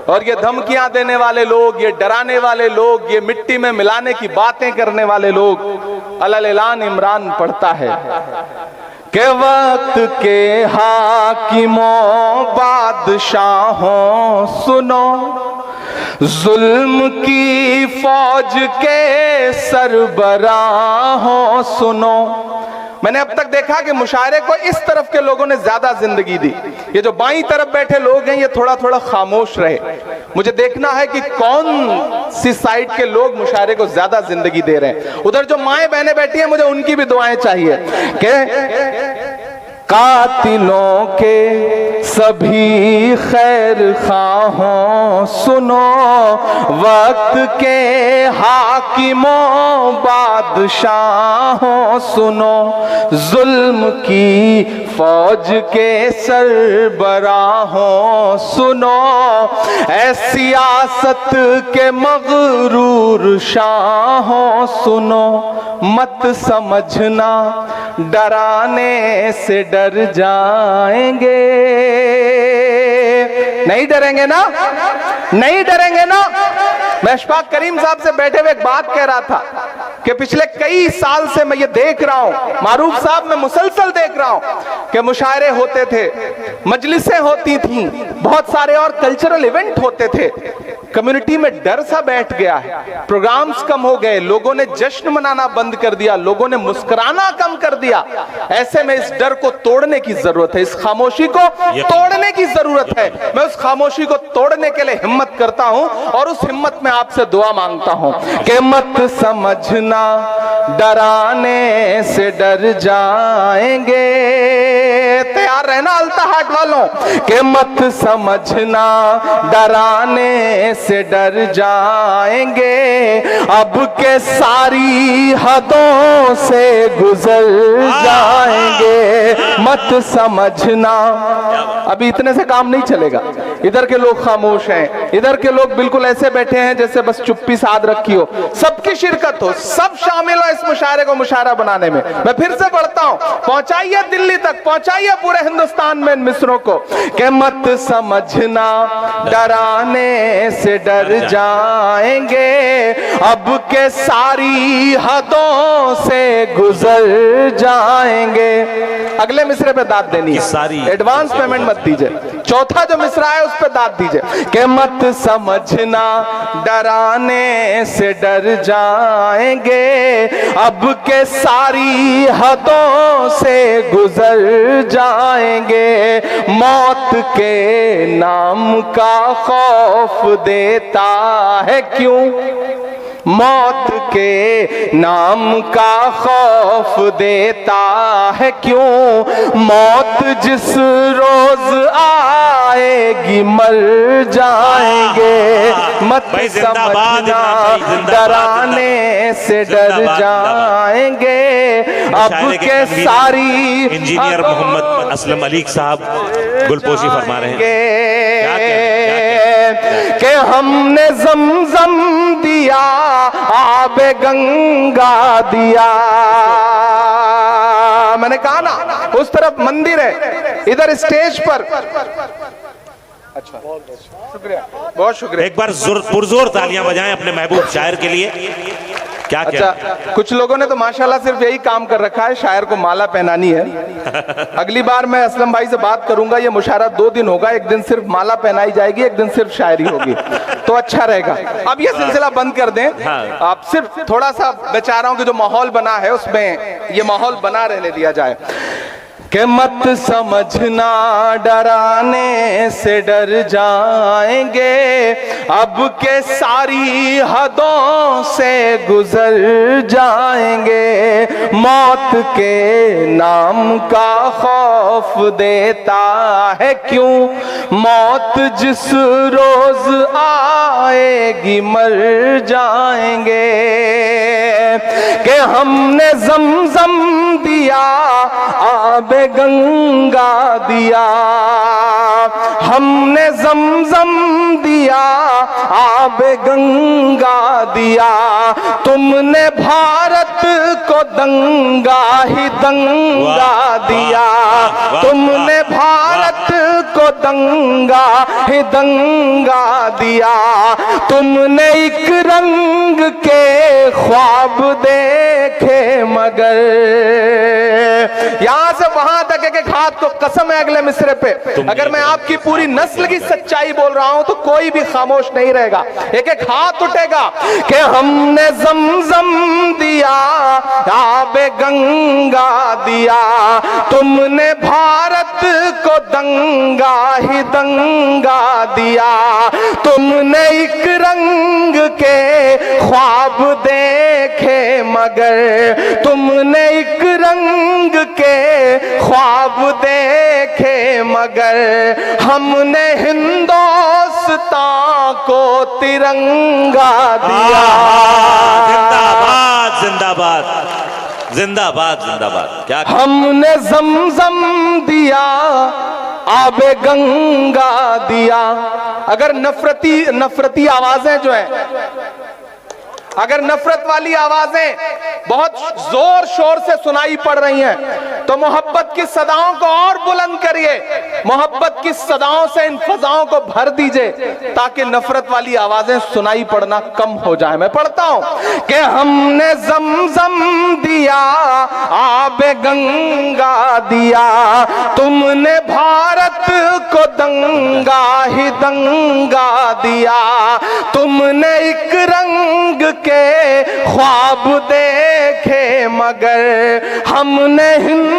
और ये धमकियां देने वाले लोग, ये डराने वाले लोग, ये मिट्टी में मिलाने की बातें करने वाले लोग, अलल ऐलान इमरान पढ़ता है कि वक्त के हाकिमों बादशाहों सुनो, जुल्म की फौज के सरबराहों सुनो। मैंने अब तक देखा कि मुशायरे को इस तरफ के लोगों ने ज्यादा जिंदगी दी। ये जो बाईं तरफ बैठे लोग हैं ये थोड़ा थोड़ा खामोश रहे। मुझे देखना है कि कौन सी साइड के लोग मुशायरे को ज्यादा जिंदगी दे रहे हैं। उधर जो माएं बहनें बैठी हैं, मुझे उनकी भी दुआएं चाहिए कि कातिलों के सभी खैर खाहों सुनो, वक्त के हाकिमों बादशाहों सुनो, जुल्म की फौज के सरबराहों सुनो, ऐ सियासत के मगरूर शाहों सुनो, मत समझना डराने से डर जाएंगे। नहीं डरेंगे ना, नहीं डरेंगे ना। मैं अशफाक करीम साहब से बैठे हुए एक बात कह रहा था कि पिछले कई साल से मैं ये देख रहा हूं, मारूफ साहब मैं मुसलसल देख रहा हूं कि मुशायरे होते थे, मजलिसें होती थी, बहुत सारे और कल्चरल इवेंट होते थे। कम्युनिटी में डर सा बैठ गया है, प्रोग्राम्स कम हो गए, लोगों ने जश्न मनाना बंद कर दिया, लोगों ने मुस्कुराना कम कर दिया। ऐसे में इस डर को तोड़ने की जरूरत है, इस खामोशी को तोड़ने की जरूरत है। मैं उस खामोशी को तोड़ने के लिए हिम्मत करता हूं और उस हिम्मत में आपसे दुआ मांगता हूं कि मत समझना डराने से डर जाएंगे। तैयार रहना अल्ताहाट वालों कि मत समझना डराने से डर जाएंगे, अब के सारी हदों से गुजर जाएंगे। मत समझना, अभी इतने से काम नहीं चलेगा। इधर के लोग खामोश हैं, इधर के लोग बिल्कुल ऐसे बैठे हैं जैसे बस चुप्पी साध रखी हो। सबकी शिरकत हो, सब शामिल हो इस मुशायरे को मुशायरा बनाने में। मैं फिर से पढ़ता हूं, पहुंचाइए दिल्ली तक, पहुंचाइए पूरे हिंदुस्तान में इन मिसरों को कि मत समझना डराने से डर जाएंगे, अब के सारी हदों से गुजर जाएंगे। अगले मिसरे पे दाद देनी है, एडवांस पेमेंट मत दीजिए। चौथा जो मिसरा है उस पे दाद दीजिए कि मत समझना डराने से डर जाएंगे, अब के सारी हदों से गुजर जाएंगे। मौत के नाम का खौफ देता है क्यों, मौत के नाम का खौफ देता है क्यों, मौत जिस रोज आएगी मर जाएंगे। मत समझना डराने से डर जाएंगे, अब के सारी। इंजीनियर मोहम्मद असलम अली साहब गुलपोशी फरमा रहे हैं कि हमने जमजम दिया, आबे गंगा दिया। मैंने कहा ना उस तरफ मंदिर है, इधर स्टेज पर। अच्छा शुक्रिया, बहुत शुक्रिया। एक बार पुरजोर तालियां बजाएं अपने महबूब शायर के लिए। क्या अच्छा कुछ लोगों ने तो माशाल्लाह सिर्फ यही काम कर रखा है, शायर को माला पहनानी है। अगली बार मैं असलम भाई से बात करूंगा, ये मुशायरा 2 दिन होगा, एक दिन सिर्फ माला पहनाई जाएगी, एक दिन सिर्फ शायरी होगी, तो अच्छा रहेगा। अब ये सिलसिला बंद कर दें, आप सिर्फ थोड़ा सा बेचारों के जो माहौल बना है उसमें ये माहौल बना रहने दिया जाए कि मत समझना डराने से डर जाएंगे, अब के सारी हदों से गुजर जाएंगे। मौत के नाम का खौफ देता है क्यों, मौत जिस रोज आएगी मर जाएंगे। कि हमने जमजम दिया, आबे गंगा दिया, हमने जमजम दिया, आबे गंगा दिया, तुमने भारत को दंगा ही दंगा दिया, तुमने भारत को दंगा ही दंगा दिया, तुमने एक रंग के ख्वाब देखे मगर। यहां से वहां तक एक हाथ तो कसम है अगले मिसरे पे, अगर मैं आपकी पूरी नस्ल की सच्चाई बोल रहा हूं तो कोई भी खामोश नहीं रहेगा। एक एक हाथ उठेगा कि हमने जमजम दिया, आबे गंगा दिया, तुमने भारत को दंगा ही दंगा दिया, तुमने एक रंग के ख्वाब देखे मगर, तुमने एक रंग के ख्वाब देखे मगर, हमने हिंदुस्तान को तिरंगा दिया। जिंदाबाद जिंदाबाद जिंदाबाद जिंदाबाद। क्या हमने जमजम दिया, आबे गंगा दिया। अगर नफरती आवाजें जो है, अगर नफरत वाली आवाजें बहुत जोर शोर से सुनाई पड़ रही हैं तो मोहब्बत की सदाओं को और बुलंद करिए, मोहब्बत की सदाओं से इन फजाओं को भर दीजिए ताकि नफरत वाली आवाजें सुनाई पड़ना कम हो जाए। मैं पढ़ता हूं कि हमने जमजम दिया, आबे गंगा दिया, तुमने भारत को दंगा ही दंगा दिया, तुमने एक रंग के ख्वाब देखे मगर, हमने हिंदू